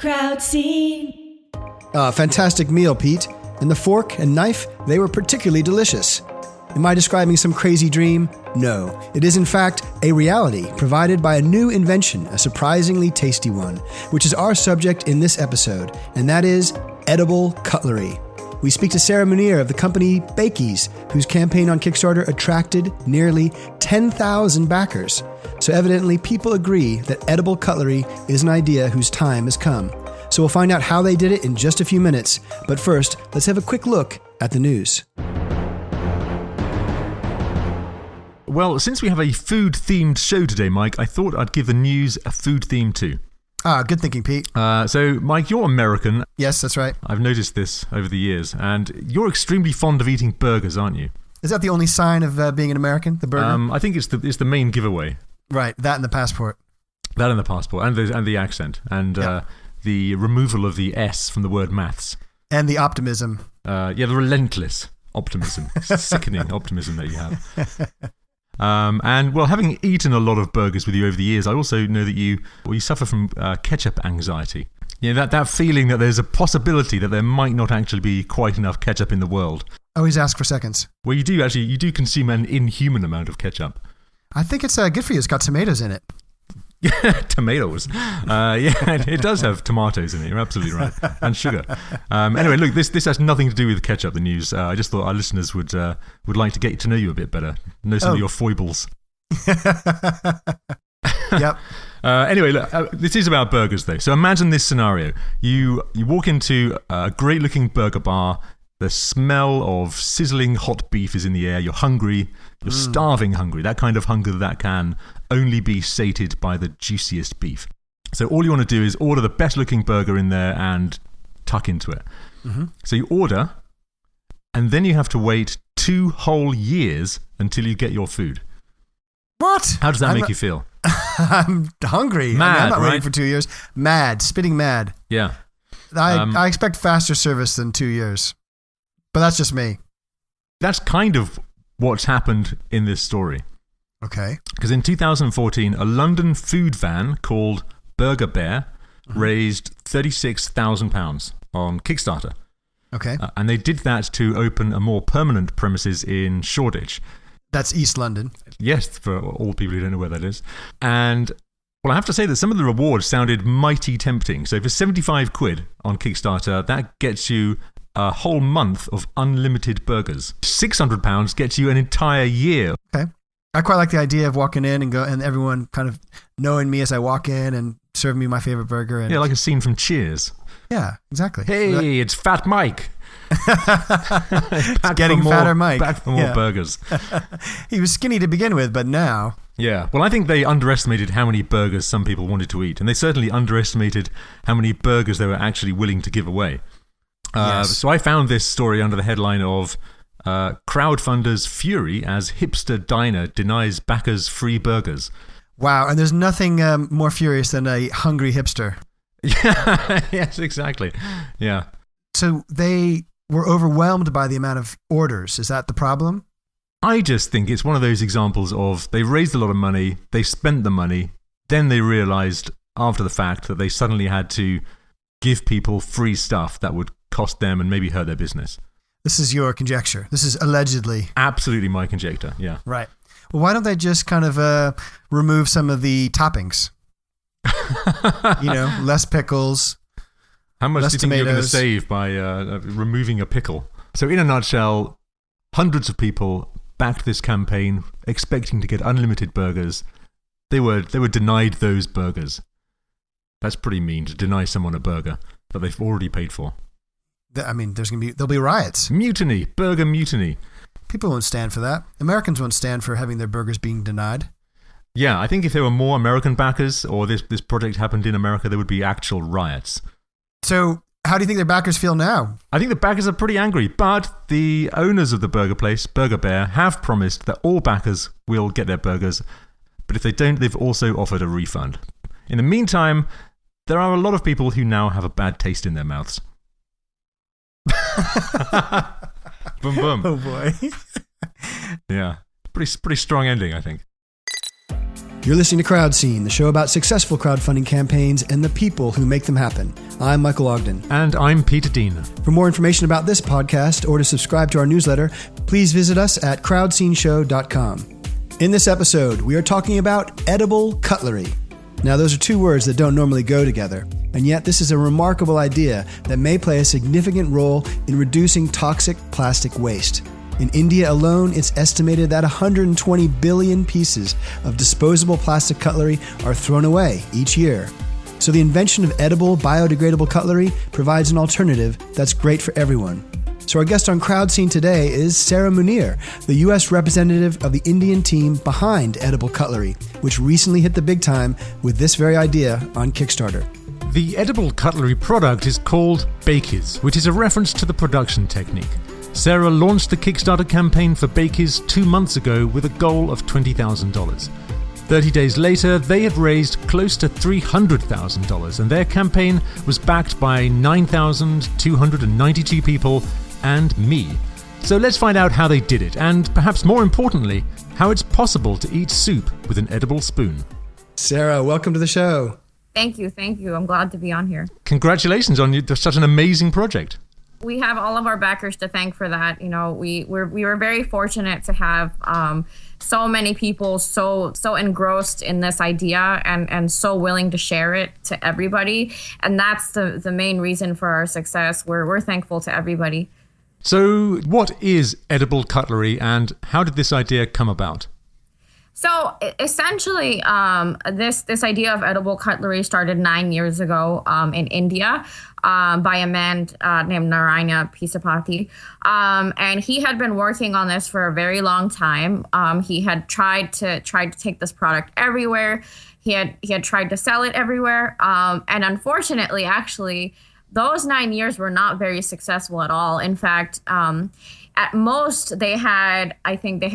Crowd scene. Fantastic meal, Pete. And the fork and knife, they were particularly delicious. Am I describing some crazy dream? No. It is in fact a reality provided by a new invention, a surprisingly tasty one, which is our subject in this episode, and that is edible cutlery. We speak to Sarah Munir of the company Bakeys, whose campaign on Kickstarter attracted nearly 10,000 backers. So evidently people agree that edible cutlery is an idea whose time has come. So we'll find out how they did it in just a few minutes. But first, let's have a quick look at the news. Well, since we have a food-themed show today, Mike, I thought I'd give the news a food theme too. Good thinking, Pete. So, Mike, you're American. Yes, that's right. I've noticed this over the years, and you're extremely fond of eating burgers, aren't you? Is that the only sign of being an American, the burger? I think it's the main giveaway. Right, that and the passport. That and the passport, and the accent, and the removal of the S from the word maths. And the optimism. The relentless optimism, sickening optimism that you have. And well, having eaten a lot of burgers with you over the years, I also know that you suffer from ketchup anxiety. You know, that feeling that there's a possibility that there might not actually be quite enough ketchup in the world. Always ask for seconds. Well, you do consume an inhuman amount of ketchup. I think it's good for you. It's got tomatoes in it. Tomatoes. It does have tomatoes in it. You're absolutely right. And sugar. Anyway, look, this has nothing to do with ketchup, the news. I just thought our listeners would like to get to know you a bit better, know some of your foibles. Yep. Anyway, look, this is about burgers, though. So imagine this scenario. You walk into a great-looking burger bar. The smell of sizzling hot beef is in the air. You're hungry. You're starving hungry. That kind of hunger that can only be sated by the juiciest beef. So all you want to do is order the best-looking burger in there and tuck into it. Mm-hmm. So you order, and then you have to wait 2 whole years until you get your food. What? How does that make you feel? I'm hungry. Mad, I'm not right? waiting for 2 years. Mad. Spitting mad. Yeah. I expect faster service than 2 years. But that's just me. That's kind of what's happened in this story. Okay. Because in 2014, a London food van called Burger Bear raised £36,000 on Kickstarter. Okay. And they did that to open a more permanent premises in Shoreditch. That's East London. Yes, for all people who don't know where that is. And, well, I have to say that some of the rewards sounded mighty tempting. So for 75 quid on Kickstarter, that gets you a whole month of unlimited burgers. £600 gets you an entire year. Okay. I quite like the idea of walking in and everyone kind of knowing me as I walk in and serving me my favorite burger. And, yeah, like a scene from Cheers. Yeah, exactly. Hey, it's Fat Mike. Getting fatter Mike. Back for more burgers. He was skinny to begin with, but now... Yeah, well, I think they underestimated how many burgers some people wanted to eat, and they certainly underestimated how many burgers they were actually willing to give away. Yes. So I found this story under the headline of Crowdfunder's Fury as Hipster Diner Denies Backers Free Burgers. Wow, and there's nothing more furious than a hungry hipster. Yeah, yes, exactly. Yeah. So they were overwhelmed by the amount of orders. Is that the problem? I just think it's one of those examples of they raised a lot of money, they spent the money, then they realized after the fact that they suddenly had to give people free stuff that would cost them and maybe hurt their business. This is your conjecture. This is allegedly. Absolutely my conjecture, yeah. Right. Well, why don't they just kind of remove some of the toppings? Less pickles. How much do you think tomatoes. you're going to save by removing a pickle? So in a nutshell, hundreds of people backed this campaign expecting to get unlimited burgers. They were denied those burgers. That's pretty mean, to deny someone a burger that they've already paid for. I mean, there'll be riots. Mutiny, burger mutiny. People won't stand for that. Americans won't stand for having their burgers being denied. Yeah, I think if there were more American backers, or this project happened in America, there would be actual riots. So, how do you think their backers feel now? I think the backers are pretty angry, but the owners of the burger place, Burger Bear, have promised that all backers will get their burgers, but if they don't, they've also offered a refund. In the meantime, there are a lot of people who now have a bad taste in their mouths. Boom, boom. Oh, boy. Yeah. Pretty strong ending, I think. You're listening to Crowd Scene, the show about successful crowdfunding campaigns and the people who make them happen. I'm Michael Ogden. And I'm Peter Dean. For more information about this podcast or to subscribe to our newsletter, please visit us at crowdsceneshow.com. In this episode, we are talking about edible cutlery. Now, those are two words that don't normally go together, and yet this is a remarkable idea that may play a significant role in reducing toxic plastic waste. In India alone, it's estimated that 120 billion pieces of disposable plastic cutlery are thrown away each year. So the invention of edible, biodegradable cutlery provides an alternative that's great for everyone. So our guest on Crowd Scene today is Sarah Munir, the U.S. representative of the Indian team behind edible cutlery, which recently hit the big time with this very idea on Kickstarter. The edible cutlery product is called Bakeys, which is a reference to the production technique. Sarah launched the Kickstarter campaign for Bakeys 2 months ago with a goal of $20,000. 30 days later, they had raised close to $300,000, and their campaign was backed by 9,292 people and me. So let's find out how they did it, and perhaps more importantly, how it's possible to eat soup with an edible spoon. Sarah, welcome to the show. Thank you. I'm glad to be on here. Congratulations on such an amazing project. We have all of our backers to thank for that. You know, we were very fortunate to have so many people so engrossed in this idea and so willing to share it to everybody. And that's the main reason for our success. We're thankful to everybody. So what is edible cutlery and how did this idea come about? So essentially, this idea of edible cutlery started 9 years ago in India by a man named Narayana Pisapati. And he had been working on this for a very long time. He had tried to take this product everywhere. He had tried to sell it everywhere. And unfortunately, actually, those 9 years were not very successful at all. In fact, at most, they had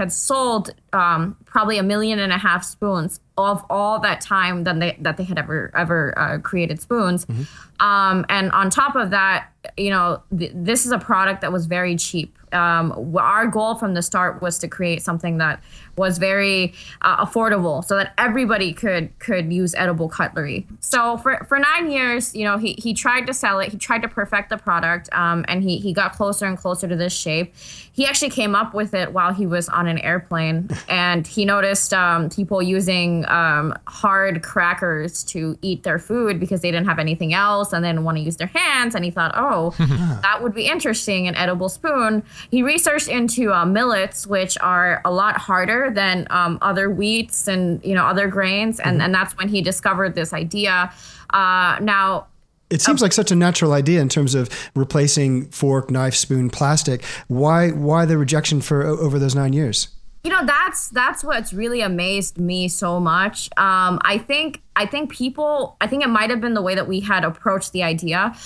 sold probably 1.5 million spoons of all that time that they had ever created spoons. Mm-hmm. And on top of that, you know, this is a product that was very cheap. Our goal from the start was to create something that was very affordable so that everybody could use edible cutlery. So for 9 years, you know, he tried to sell it. He tried to perfect the product, and he got closer and closer to this shape. He actually came up with it while he was on an airplane, and he noticed people using hard crackers to eat their food because they didn't have anything else and they didn't want to use their hands. And he thought, that would be interesting, an edible spoon. He researched into millets, which are a lot harder than other wheats and, you know, other grains. And that's when he discovered this idea. Now, it seems like such a natural idea in terms of replacing fork, knife, spoon, plastic. Why the rejection for over those 9 years? You know, that's what's really amazed me so much. I think it might have been the way that we had approached the idea.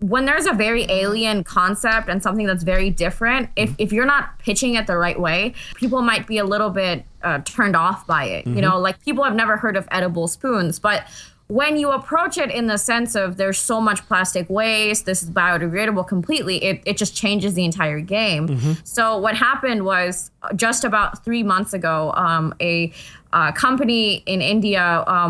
When there's a very alien concept and something that's very different, if you're not pitching it the right way, people might be a little bit turned off by it. Mm-hmm. You know, like people have never heard of edible spoons, but when you approach it in the sense of there's so much plastic waste, this is biodegradable completely, it just changes the entire game. Mm-hmm. So what happened was just about 3 months ago, a company in India a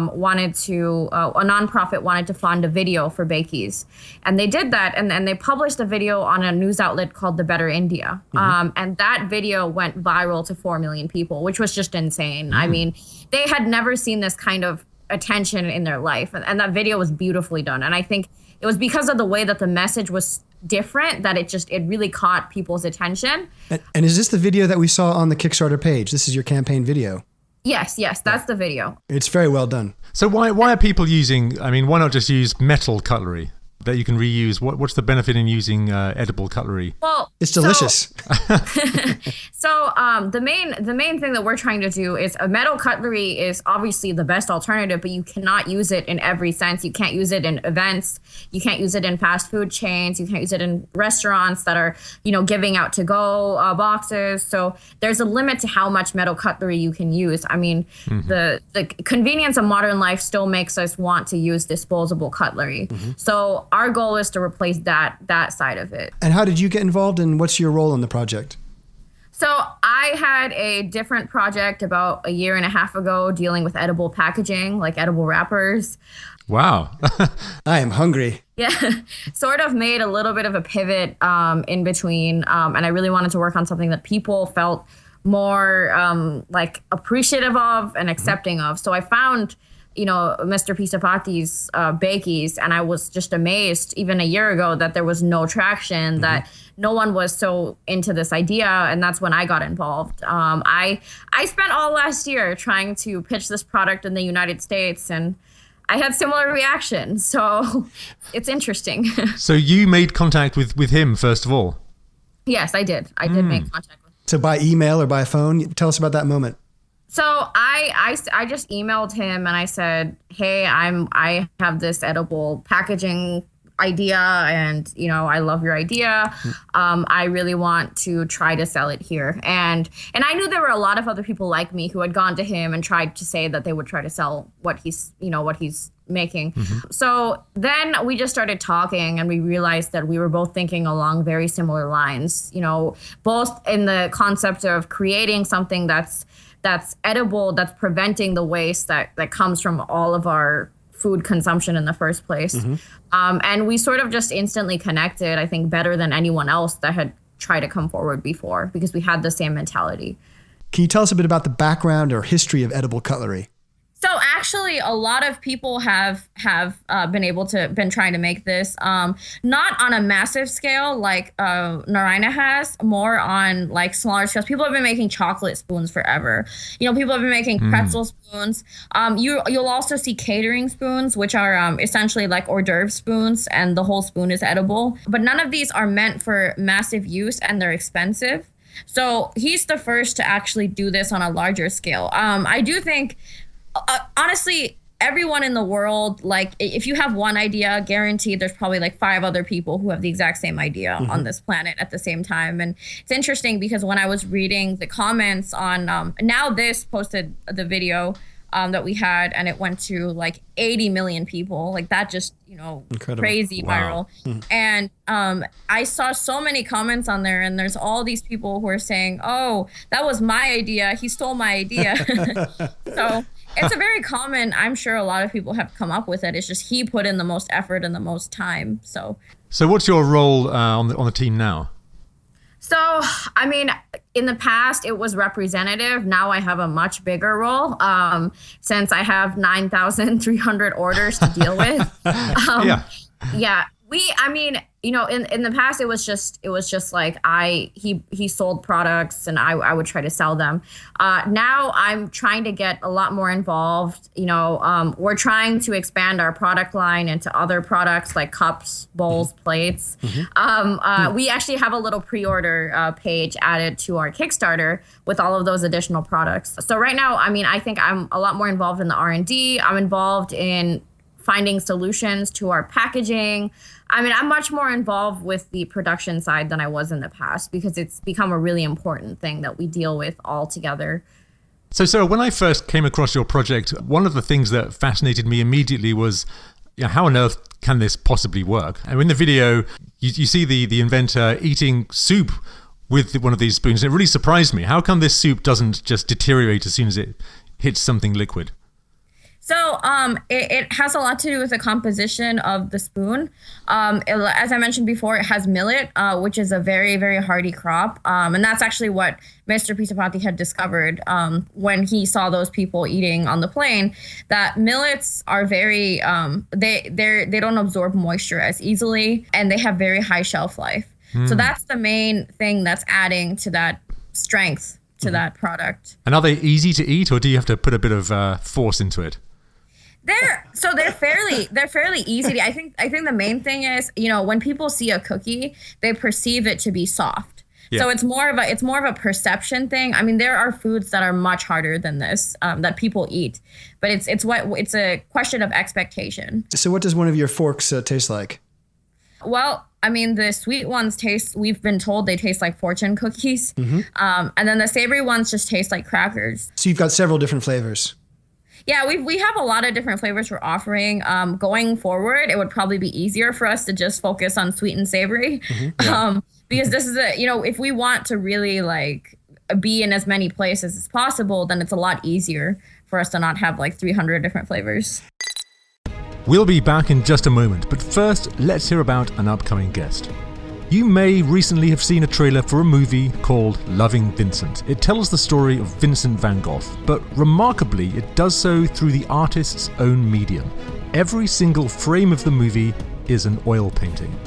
nonprofit wanted to fund a video for Bakeys. And they did that, and they published a video on a news outlet called The Better India. Mm-hmm. And that video went viral to 4 million people, which was just insane. Mm. I mean, they had never seen this kind of attention in their life, and that video was beautifully done. And I think it was because of the way that the message was different that it really caught people's attention. And is this the video that we saw on the Kickstarter page? This is your campaign video. Yes, that's the video. It's very well done. So why are people using, I mean, why not just use metal cutlery that you can reuse? What's the benefit in using edible cutlery? Well, it's delicious. So the main thing that we're trying to do is a metal cutlery is obviously the best alternative, but you cannot use it in every sense. You can't use it in events. You can't use it in fast food chains. You can't use it in restaurants that are, you know, giving out to-go boxes. So there's a limit to how much metal cutlery you can use. I mean, the convenience of modern life still makes us want to use disposable cutlery. Mm-hmm. So our goal is to replace that side of it. And how did you get involved, and what's your role in the project? So So I had a different project about a year and a half ago dealing with edible packaging, like edible wrappers. Wow. I am hungry. Yeah, sort of made a little bit of a pivot in between. And I really wanted to work on something that people felt more like appreciative of and accepting of. So I found, Mr. Pisapati's Bakeys, and I was just amazed even a year ago that there was no traction, that no one was so into this idea, and that's when I got involved. I spent all last year trying to pitch this product in the United States, and I had similar reactions, so it's interesting. So you made contact with him first of all? Yes, I did. I did make contact with him. So by email or by phone? Tell us about that moment. So I just emailed him and I said, hey, I have this edible packaging idea, and I love your idea. I really want to try to sell it here, and I knew there were a lot of other people like me who had gone to him and tried to say that they would try to sell what he's making. So then we just started talking, and we realized that we were both thinking along very similar lines, both in the concept of creating something that's edible, that's preventing the waste that comes from all of our food consumption in the first place. And we sort of just instantly connected, I think, better than anyone else that had tried to come forward before, because we had the same mentality. Can you tell us a bit about the background or history of edible cutlery? So actually, a lot of people have been trying to make this, not on a massive scale like Narayana has, more on like smaller scales. People have been making chocolate spoons forever. People have been making pretzel spoons. You'll also see catering spoons, which are essentially like hors d'oeuvre spoons, and the whole spoon is edible. But none of these are meant for massive use, and they're expensive. So he's the first to actually do this on a larger scale. I do think. Honestly, everyone in the world, like if you have one idea, guaranteed there's probably like 5 other people who have the exact same idea on this planet at the same time. And it's interesting because when I was reading the comments on Now This posted the video that we had, and it went to like 80 million people, like that just, Incredible. Crazy viral. And I saw so many comments on there, and there's all these people who are saying, oh, that was my idea. He stole my idea. So it's a very common, I'm sure a lot of people have come up with it. It's just he put in the most effort and the most time. So what's your role on the team now? So, I mean, in the past, it was representative. Now I have a much bigger role since I have 9,300 orders to deal with. Yeah. In the past, it was just like he sold products and I would try to sell them. Now I'm trying to get a lot more involved. We're trying to expand our product line into other products like cups, bowls, plates. We actually have a little pre-order page added to our Kickstarter with all of those additional products. So right now, I think I'm a lot more involved in the R&D. I'm involved in finding solutions to our packaging. I'm much more involved with the production side than I was in the past, because it's become a really important thing that we deal with all together. So Sarah, when I first came across your project, one of the things that fascinated me immediately was, how on earth can this possibly work? And in the video, you see the inventor eating soup with one of these spoons. And it really surprised me. How come this soup doesn't just deteriorate as soon as it hits something liquid? So it has a lot to do with the composition of the spoon. As I mentioned before, it has millet, which is a very, very hardy crop. And that's actually what Mr. Pisapati had discovered when he saw those people eating on the plane, that millets are very, they don't absorb moisture as easily, and they have very high shelf life. So that's the main thing that's adding to that strength to that product. And are they easy to eat, or do you have to put a bit of force into it? They're fairly easy. I think the main thing is, when people see a cookie, they perceive it to be soft. Yeah. So it's more of a perception thing. There are foods that are much harder than this that people eat, but it's a question of expectation. So what does one of your forks taste like? Well, the sweet ones we've been told they taste like fortune cookies. And then the savory ones just taste like crackers. So you've got several different flavors. Yeah, we have a lot of different flavors we're offering. Going forward, it would probably be easier for us to just focus on sweet and savory. Because this is if we want to really be in as many places as possible, then it's a lot easier for us to not have like 300 different flavors. We'll be back in just a moment, but first, let's hear about an upcoming guest. You may recently have seen a trailer for a movie called Loving Vincent. It tells the story of Vincent van Gogh, but remarkably, it does so through the artist's own medium. Every single frame of the movie is an oil painting.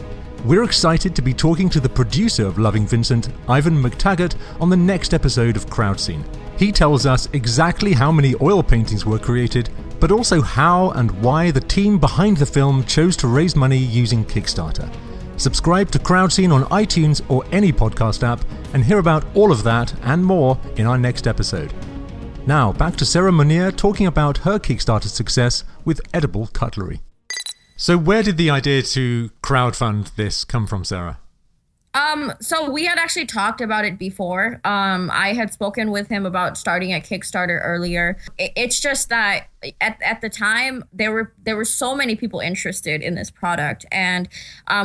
We're excited to be talking to the producer of Loving Vincent, Ivan McTaggart, on the next episode of Crowdscene. He tells us exactly how many oil paintings were created, but also how and why the team behind the film chose to raise money using Kickstarter. Subscribe to Crowdscene on iTunes or any podcast app and hear about all of that and more in our next episode. Now, back to Sarah Munir talking about her Kickstarter success with edible cutlery. So where did the idea to crowdfund this come from, Sarah? So we had actually talked about it before. I had spoken with him about starting a Kickstarter earlier. It's just that at the time there were so many people interested in this product, and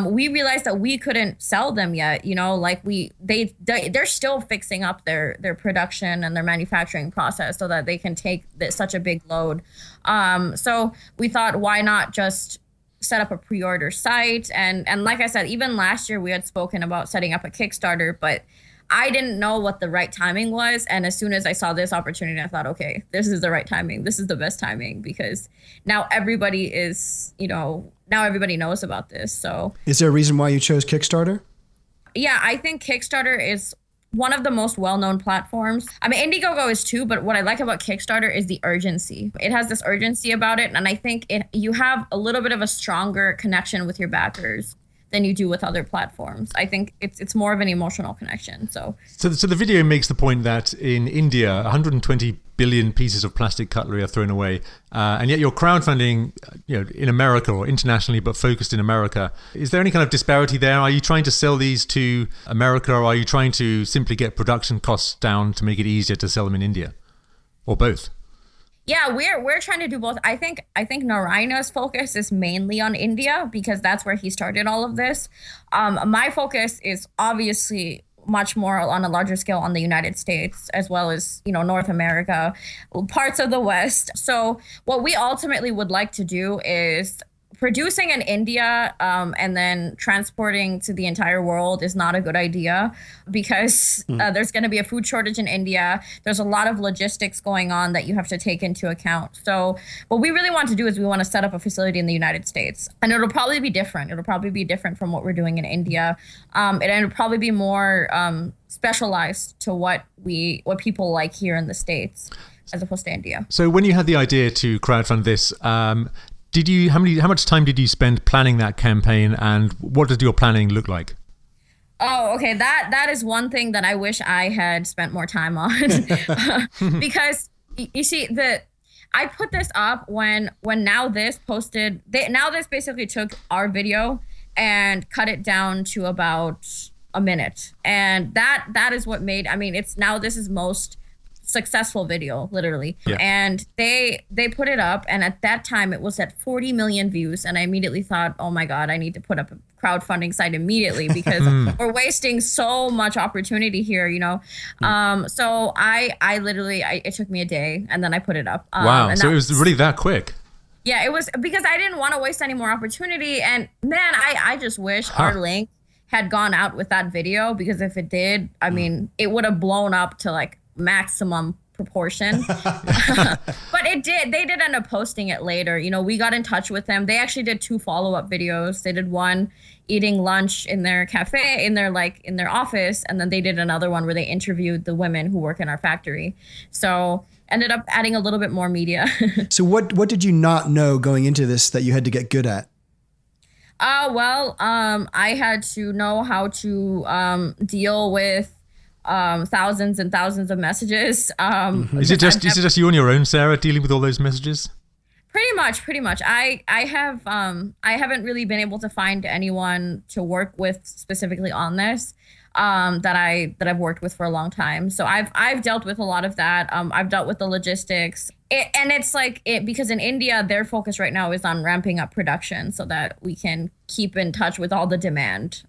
we realized that we couldn't sell them yet. You know, like they're still fixing up their production and their manufacturing process so that they can take such a big load. So we thought, why not just set up a pre-order site, and like I said, even last year we had spoken about setting up a Kickstarter, but I didn't know what the right timing was. And as soon as I saw this opportunity, I thought, okay, this is the right timing. This is the best timing, because now everybody knows about this. So is there a reason why you chose Kickstarter? Yeah, I think Kickstarter is one of the most well-known platforms. I mean, Indiegogo is too, but what I like about Kickstarter is the urgency. It has this urgency about it, and I think you have a little bit of a stronger connection with your backers than you do with other platforms. I think it's more of an emotional connection. So the video makes the point that in India, 120 billion pieces of plastic cutlery are thrown away, and yet you're crowdfunding, in America or internationally, but focused in America. Is there any kind of disparity there? Are you trying to sell these to America, or are you trying to simply get production costs down to make it easier to sell them in India, or both? Yeah, we're trying to do both. I think Naraina's focus is mainly on India because that's where he started all of this. My focus is obviously much more on a larger scale on the United States, as well as, North America, parts of the West. So what we ultimately would like to do is producing in India and then transporting to the entire world is not a good idea, because there's going to be a food shortage in India. There's a lot of logistics going on that you have to take into account. So what we really want to do is we want to set up a facility in the United States, and it'll probably be different. It'll probably be different from what we're doing in India. And it'll probably be more specialized to what people like here in the States as opposed to India. So when you had the idea to crowdfund this, how much time did you spend planning that campaign, and what did your planning look like? Oh, okay. That is one thing that I wish I had spent more time on, because you see I put this up when Now This posted. Now This basically took our video and cut it down to about a minute, and that is what made. I mean, it's Now This's most successful video, literally. Yeah. And they put it up, and at that time it was at 40 million views, and I immediately thought, oh my god, I need to put up a crowdfunding site immediately, because we're wasting so much opportunity here, so I literally it took me a day, and then I put it up. Wow. So it was really that quick? Yeah, it was, because I didn't want to waste any more opportunity, and man, I just wish our link had gone out with that video, because if it did, I mean, it would have blown up to like maximum proportion. But it did. They did end up posting it later. We got in touch with them. They actually did 2 follow-up videos. They did one eating lunch in their cafe, in their office, and then they did another one where they interviewed the women who work in our factory. So ended up adding a little bit more media. So what did you not know going into this that you had to get good at? I had to know how to deal with thousands and thousands of messages. Is it just you on your own, Sarah, dealing with all those messages? Pretty much. I haven't really been able to find anyone to work with specifically on this that I've worked with for a long time. So I've dealt with a lot of that. I've dealt with the logistics. It's like because in India their focus right now is on ramping up production so that we can keep in touch with all the demand.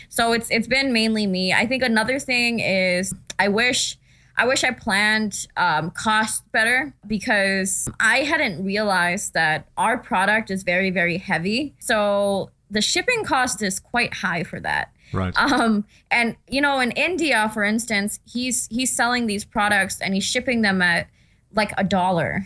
So it's been mainly me. I think another thing is I wish I planned costs better, because I hadn't realized that our product is very, very heavy. So the shipping cost is quite high for that. Right. And in India, for instance, he's selling these products and he's shipping them at like $1,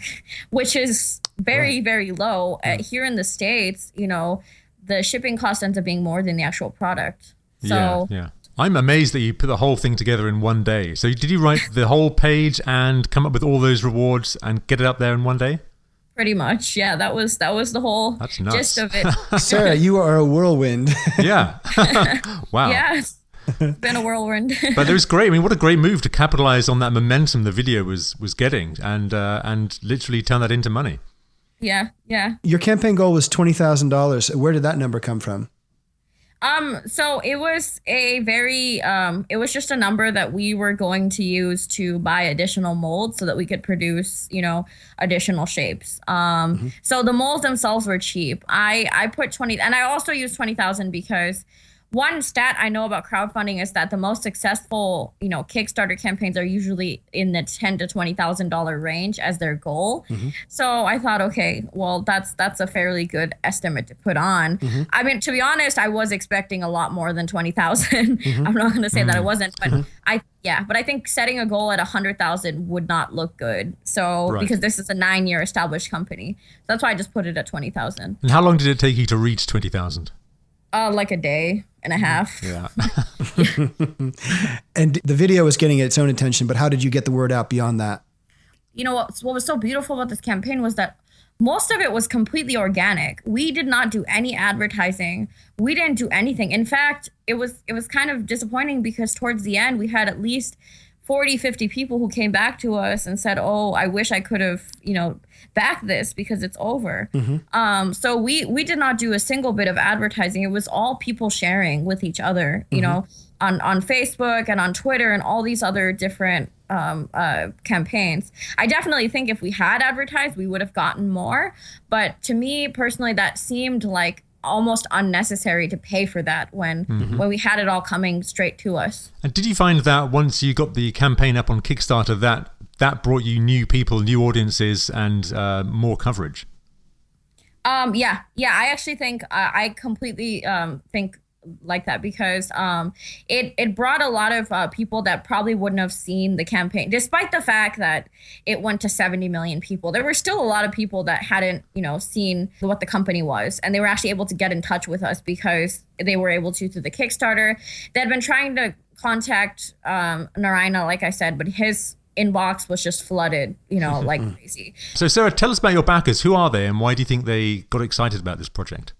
which is very, very low. Here in the States, the shipping cost ends up being more than the actual product. So yeah. I'm amazed that you put the whole thing together in one day. So did you write the whole page and come up with all those rewards and get it up there in one day? Pretty much, yeah. That was the whole gist of it. Sarah, you are a whirlwind. Yeah. Wow. Yes. It's been a whirlwind. But it was great. I mean, what a great move to capitalize on that momentum the video was getting and literally turn that into money. Yeah. Your campaign goal was $20,000. Where did that number come from? So it was it was just a number that we were going to use to buy additional molds so that we could produce, additional shapes. So the molds themselves were cheap. I put 20, and I also used 20,000 because one stat I know about crowdfunding is that the most successful, Kickstarter campaigns are usually in the $10,000 to $20,000 range as their goal. Mm-hmm. So I thought, okay, well, that's a fairly good estimate to put on. Mm-hmm. I mean, to be honest, I was expecting a lot more than 20,000. Mm-hmm. I'm not going to say that I wasn't, but but I think setting a goal at 100,000 would not look good. So because this is a 9-year established company, so that's why I just put it at 20,000. And how long did it take you to reach 20,000? Like a day and a half. Yeah. And the video was getting its own attention, but how did you get the word out beyond that? What was so beautiful about this campaign was that most of it was completely organic. We did not do any advertising. We didn't do anything. In fact, it was kind of disappointing because towards the end we had at least 40, 50 people who came back to us and said, oh, I wish I could have, backed this because it's over. Mm-hmm. So we did not do a single bit of advertising. It was all people sharing with each other, on Facebook and on Twitter and all these other different campaigns. I definitely think if we had advertised, we would have gotten more. But to me personally, that seemed like almost unnecessary to pay for that when we had it all coming straight to us. And did you find that once you got the campaign up on Kickstarter, that brought you new people, new audiences, and more coverage? Yeah. I actually think I completely think like that because it brought a lot of people that probably wouldn't have seen the campaign, despite the fact that it went to 70 million people. There were still a lot of people that hadn't, seen what the company was, and they were actually able to get in touch with us because they were able to through the Kickstarter. They had been trying to contact Narayana, like I said, but his inbox was just flooded, like crazy. So Sarah, tell us about your backers. Who are they and why do you think they got excited about this project?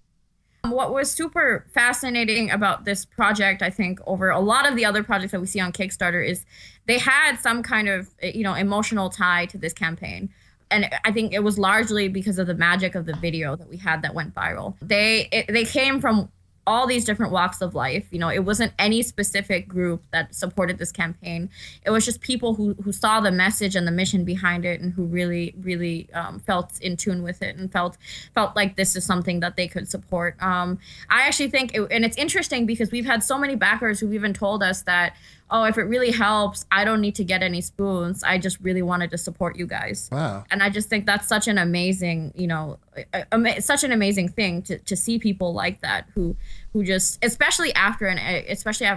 What was super fascinating about this project, I think, over a lot of the other projects that we see on Kickstarter is they had some kind of, emotional tie to this campaign. And I think it was largely because of the magic of the video that we had that went viral. They came from all these different walks of life. It wasn't any specific group that supported this campaign. It was just people who saw the message and the mission behind it and who really, really felt in tune with it and felt like this is something that they could support. I actually think, and it's interesting because we've had so many backers who've even told us that, oh, if it really helps, I don't need to get any spoons. I just really wanted to support you guys. Wow. And I just think that's such an amazing, such an amazing thing to see people like that who just, especially after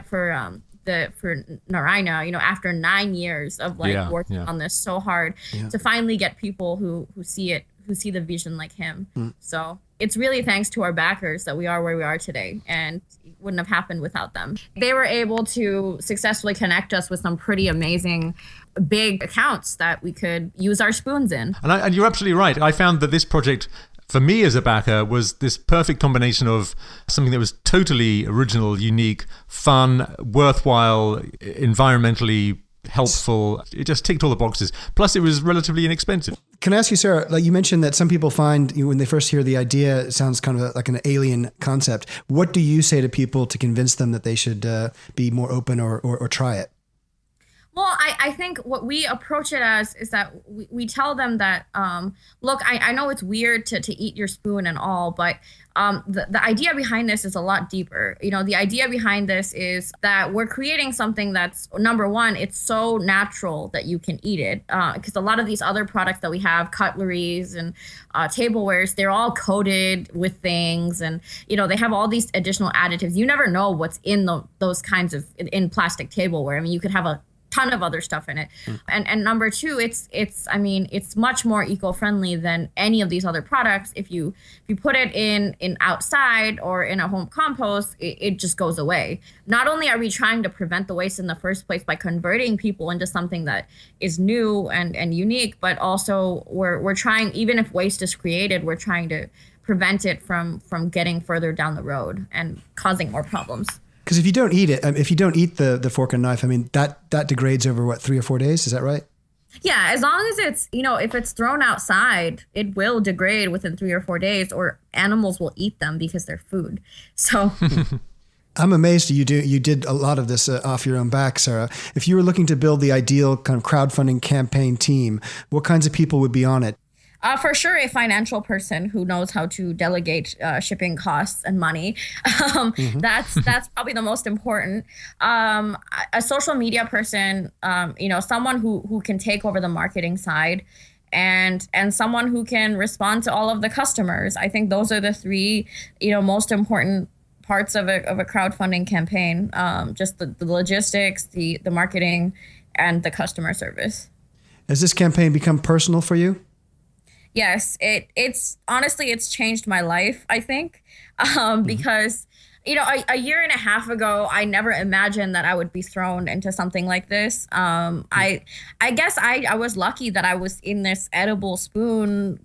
for Narayana, after 9 years of working on this so hard to finally get people who see it, who see the vision like him. So it's really thanks to our backers that we are where we are today, and it wouldn't have happened without them. They were able to successfully connect us with some pretty amazing big accounts that we could use our spoons in. And you're absolutely right. I found that this project, for me as a backer, was this perfect combination of something that was totally original, unique, fun, worthwhile, environmentally helpful. It just ticked all the boxes. Plus, it was relatively inexpensive. Can I ask you, Sarah, like you mentioned that some people find when they first hear the idea, it sounds kind of like an alien concept. What do you say to people to convince them that they should be more open or try it? Well, I think what we approach it as is that we tell them that, look, I know it's weird to eat your spoon and all, but the idea behind this is a lot deeper. The idea behind this is that we're creating something that's, number one, it's so natural that you can eat it. Because a lot of these other products that we have, cutleries and tablewares, they're all coated with things. And, they have all these additional additives. You never know what's in those kinds of, in plastic tableware. I mean, you could have a ton of other stuff in it. And number two, it's much more eco-friendly than any of these other products. If you put it in outside or in a home compost, it just goes away. Not only are we trying to prevent the waste in the first place by converting people into something that is new and unique, but also we're trying, even if waste is created, we're trying to prevent it from getting further down the road and causing more problems. Because if you don't eat it, if you don't eat the fork and knife, I mean, that degrades over, 3 or 4 days? Is that right? Yeah, as long as it's, if it's thrown outside, it will degrade within 3 or 4 days, or animals will eat them because they're food. So I'm amazed you did a lot of this off your own back, Sarah. If you were looking to build the ideal kind of crowdfunding campaign team, what kinds of people would be on it? For sure, a financial person who knows how to delegate shipping costs and money. That's probably the most important. A social media person, someone who can take over the marketing side, and someone who can respond to all of the customers. I think those are the three, most important parts of a crowdfunding campaign. Just the logistics, the marketing, and the customer service. Has this campaign become personal for you? Yes, it's honestly, it's changed my life, I think, because, a year and a half ago, I never imagined that I would be thrown into something like this. I guess I was lucky that I was in this edible spoon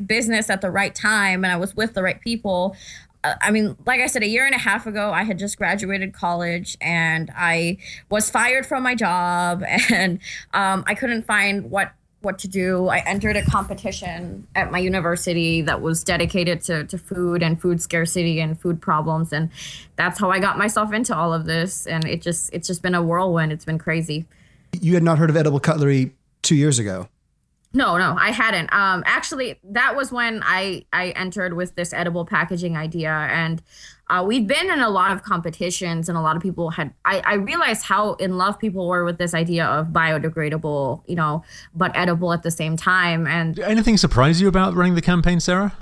business at the right time, and I was with the right people. Like I said, a year and a half ago, I had just graduated college and I was fired from my job, and I couldn't find what to do. I entered a competition at my university that was dedicated to food and food scarcity and food problems. And that's how I got myself into all of this. And it's just been a whirlwind. It's been crazy. You had not heard of edible cutlery 2 years ago? No, I hadn't. Actually, that was when I entered with this edible packaging idea. And we've been in a lot of competitions, and a lot of people I realized how in love people were with this idea of biodegradable, but edible at the same time. And anything surprise you about running the campaign, Sarah?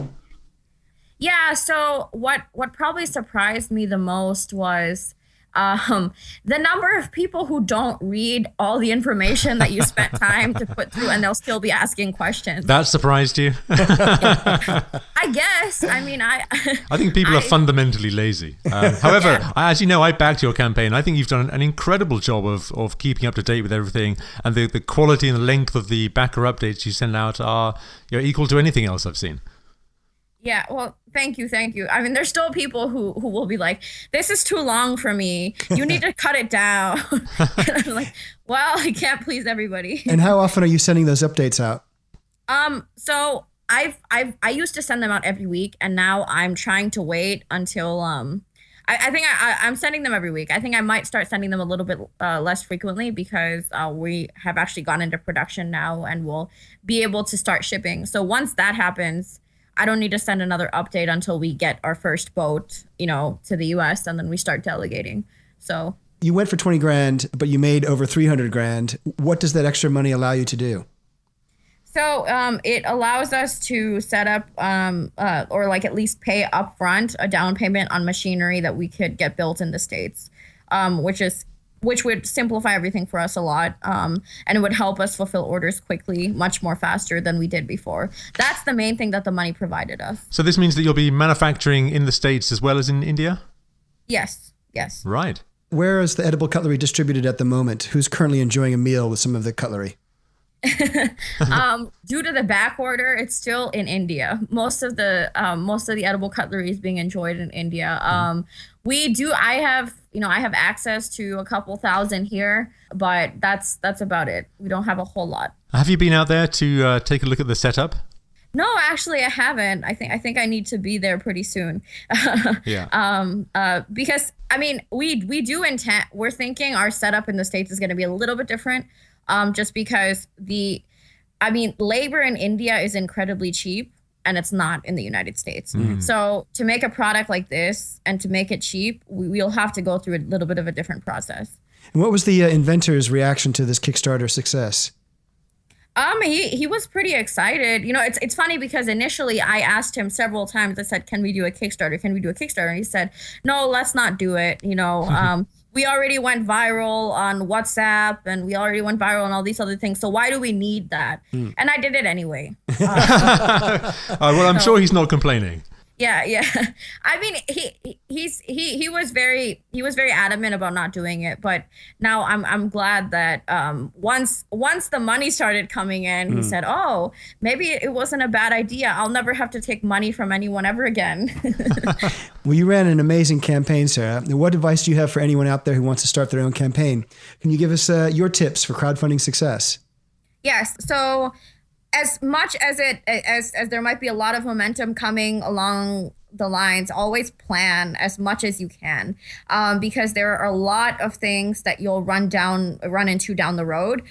Yeah. So what probably surprised me the most was the number of people who don't read all the information that you spent time to put through, and they'll still be asking questions. That surprised you? I guess. I think people are fundamentally lazy. However, as you know, I backed your campaign. I think you've done an incredible job of keeping up to date with everything, and the quality and the length of the backer updates you send out are equal to anything else I've seen. Yeah, well, thank you. There's still people who will be like, this is too long for me. You need to cut it down. And I'm like, well, I can't please everybody. And how often are you sending those updates out? So I used to send them out every week, and now I'm trying to wait until I think I'm sending them every week. I think I might start sending them a little bit less frequently because we have actually gone into production now and we'll be able to start shipping. So once that happens, I don't need to send another update until we get our first boat, to the US, and then we start delegating. So you went for 20 grand, but you made over 300 grand. What does that extra money allow you to do? So it allows us to set up or at least pay upfront a down payment on machinery that we could get built in the States, which would simplify everything for us a lot. And it would help us fulfill orders quickly, much more faster than we did before. That's the main thing that the money provided us. So this means that you'll be manufacturing in the States as well as in India? Yes. Right. Where is the edible cutlery distributed at the moment? Who's currently enjoying a meal with some of the cutlery? Due to the back order, it's still in India. Most of the edible cutlery is being enjoyed in India. I have, I have access to a couple thousand here, but that's about it. We don't have a whole lot. Have you been out there to take a look at the setup? No, actually, I haven't. I think I need to be there pretty soon. Yeah. Because I mean, we do intend. We're thinking our setup in the States is going to be a little bit different. Just because labor in India is incredibly cheap, and it's not in the United States. Mm. So to make a product like this and to make it cheap, we'll have to go through a little bit of a different process. And what was the inventors' reaction to this Kickstarter success? He was pretty excited. It's funny because initially I asked him several times. I said, "Can we do a Kickstarter? Can we do a Kickstarter?" And he said, "No, let's not do it." We already went viral on WhatsApp and we already went viral on all these other things. So why do we need that? And I did it anyway. Well, I'm sure he's not complaining. Yeah. I mean, he was very adamant about not doing it, but now I'm glad that once the money started coming in, he said, "Oh, maybe it wasn't a bad idea. I'll never have to take money from anyone ever again." Well, you ran an amazing campaign, Sarah. What advice do you have for anyone out there who wants to start their own campaign? Can you give us your tips for crowdfunding success? Yes. So, as much as there might be a lot of momentum coming along the lines, always plan as much as you can, because there are a lot of things that you'll run into down the road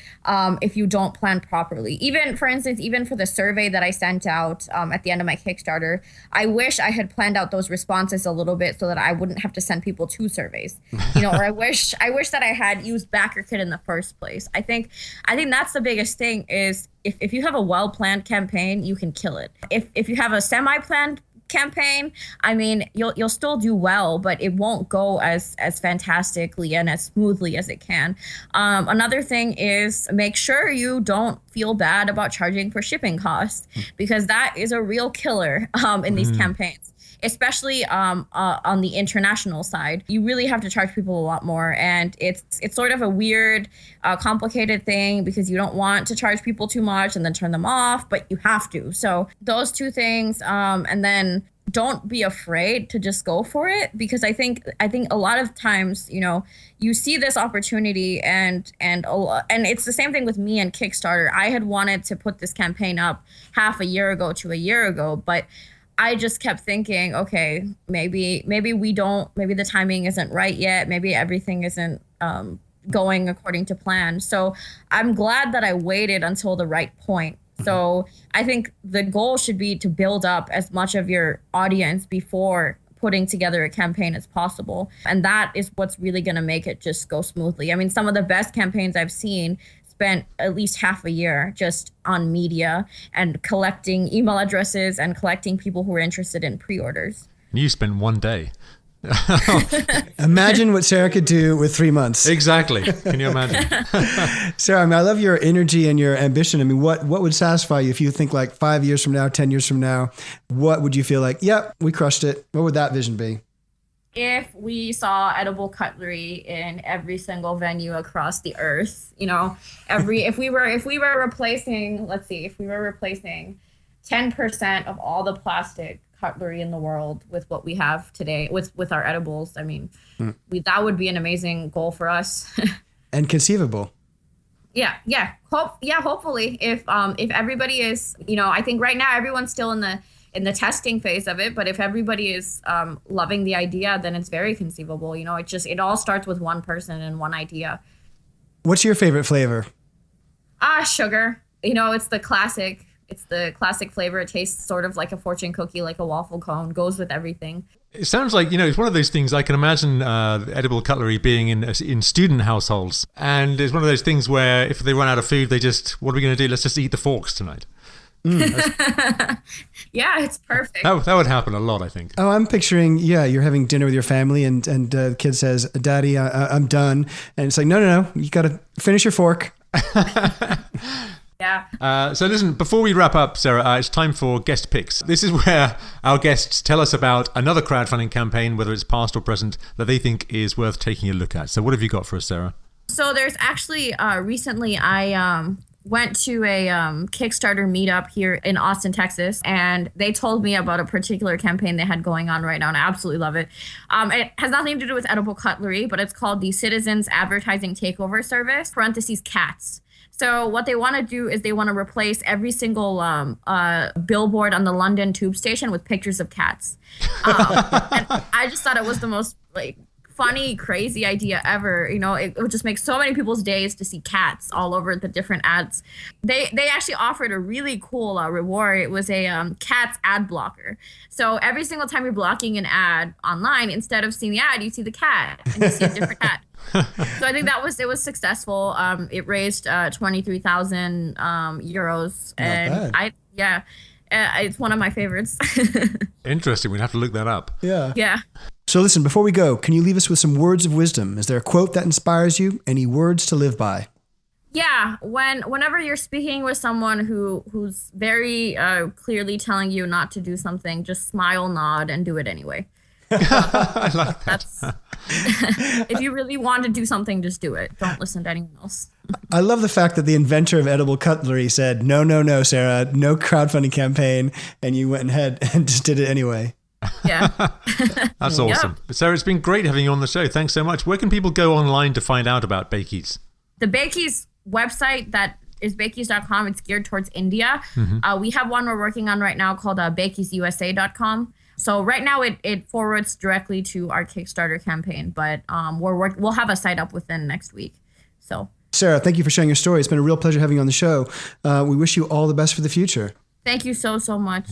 if you don't plan properly. Even, for instance, even for the survey that I sent out at the end of my Kickstarter, I wish I had planned out those responses a little bit so that I wouldn't have to send people 2 surveys. Or I wish that I had used BackerKit in the first place. I think that's the biggest thing is if you have a well-planned campaign, you can kill it. If you have a semi-planned campaign, I mean, you'll still do well, but it won't go as fantastically and as smoothly as it can. Another thing is make sure you don't feel bad about charging for shipping costs, because that is a real killer in these campaigns. Especially on the international side, you really have to charge people a lot more, and it's sort of a weird, complicated thing because you don't want to charge people too much and then turn them off, but you have to. So those 2 things, and then don't be afraid to just go for it, because I think a lot of times, you see this opportunity and it's the same thing with me and Kickstarter. I had wanted to put this campaign up half a year ago to a year ago, but I just kept thinking, okay, maybe the timing isn't right yet. Maybe everything isn't going according to plan. So I'm glad that I waited until the right point. So I think the goal should be to build up as much of your audience before putting together a campaign as possible. And that is what's really going to make it just go smoothly. I mean, some of the best campaigns I've seen spent at least half a year just on media and collecting email addresses and collecting people who were interested in pre-orders. You spent 1 day. Imagine what Sarah could do with 3 months. Exactly. Can you imagine? Sarah, I mean, I love your energy and your ambition. I mean, what would satisfy you if you think like 5 years from now, 10 years from now? What would you feel like, yep, we crushed it? What would that vision be? If we saw edible cutlery in every single venue across the earth, if we were replacing 10% of all the plastic cutlery in the world with what we have today with our edibles, I mean, that would be an amazing goal for us. And conceivable. Yeah. Hopefully, if everybody is, I think right now everyone's still in the testing phase of it, but if everybody is loving the idea, then it's very conceivable. It all starts with one person and one idea. What's your favorite flavor? Sugar. It's the classic. It's the classic flavor. It tastes sort of like a fortune cookie, like a waffle cone. Goes with everything. It sounds like, it's one of those things I can imagine edible cutlery being in student households. And it's one of those things where if they run out of food, what are we going to do? Let's just eat the forks tonight. Yeah, it's perfect. That would happen a lot, I think. Oh, I'm picturing, you're having dinner with your family and the kid says, "Daddy, I'm done." And it's like, no, you got to finish your fork. Yeah. So listen, before we wrap up, Sarah, it's time for guest picks. This is where our guests tell us about another crowdfunding campaign, whether it's past or present, that they think is worth taking a look at. So what have you got for us, Sarah? So there's actually recently I went to a Kickstarter meetup here in Austin, Texas, and they told me about a particular campaign they had going on right now, and I absolutely love it. It has nothing to do with edible cutlery, but it's called the Citizens Advertising Takeover Service, parentheses cats. So what they want to do is they want to replace every single billboard on the London tube station with pictures of cats. And I just thought it was the most funny, crazy idea ever. It would just make so many people's days to see cats all over the different ads. They actually offered a really cool reward. It was a cat's ad blocker. So every single time you're blocking an ad online, instead of seeing the ad, you see the cat and you see a different cat. So I think it was successful. It raised 23,000 euros, and it's one of my favorites. Interesting. We'd have to look that up. Yeah. So listen, before we go, can you leave us with some words of wisdom? Is there a quote that inspires you? Any words to live by? Yeah. Whenever you're speaking with someone who's very clearly telling you not to do something, just smile, nod, and do it anyway. I like that. If you really want to do something, just do it. Don't listen to anyone else. I love the fact that the inventor of edible cutlery said, no, Sarah, no crowdfunding campaign. And you went ahead and just did it anyway. Yeah. That's awesome. Yeah. Sarah, it's been great having you on the show. Thanks so much. Where can people go online to find out about Bakeys? The Bakeys website that is bakeys.com. It's geared towards India. Mm-hmm. We have one we're working on right now called bakeysusa.com. So right now it forwards directly to our Kickstarter campaign, but we'll have a site up within next week. So Sarah, thank you for sharing your story. It's been a real pleasure having you on the show. We wish you all the best for the future. Thank you so much.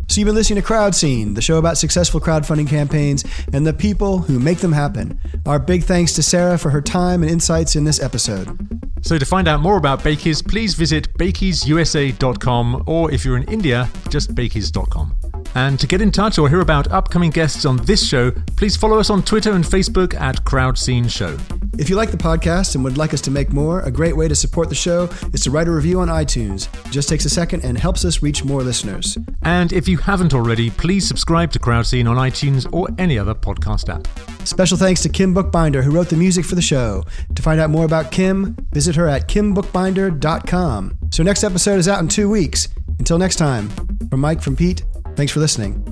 So you've been listening to Crowd Scene, the show about successful crowdfunding campaigns and the people who make them happen. Our big thanks to Sarah for her time and insights in this episode. So to find out more about Bakeys, please visit bakeysusa.com, or if you're in India, just bakeys.com. And to get in touch or hear about upcoming guests on this show, please follow us on Twitter and Facebook at Crowd Scene Show. If you like the podcast and would like us to make more, a great way to support the show is to write a review on iTunes. It just takes a second and helps us reach more listeners. And if you haven't already, please subscribe to Crowd Scene on iTunes or any other podcast app. Special thanks to Kim Bookbinder, who wrote the music for the show. To find out more about Kim, visit her at kimbookbinder.com. So next episode is out in 2 weeks. Until next time, from Mike, from Pete, thanks for listening.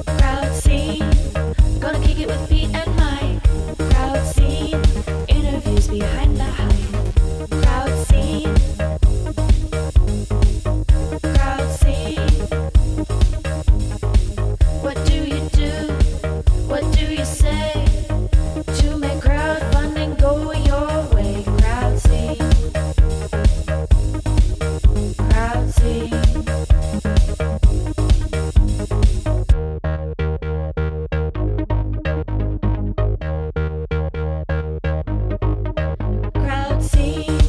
Crowd Scene, gonna kick it with Pete and Mike. Crowd Scene, interviews behind the hype. Crowd Scene, Crowd Scene. What do you do? What do you say to make crowdfunding go your way? Crowd Scene, Crowd Scene. Crowd Scene,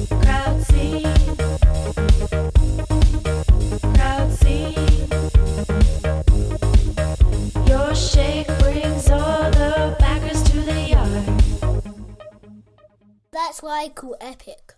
Crowd Scene, Crowd Scene. Your shake brings all the backers to the yard. That's why I call epic.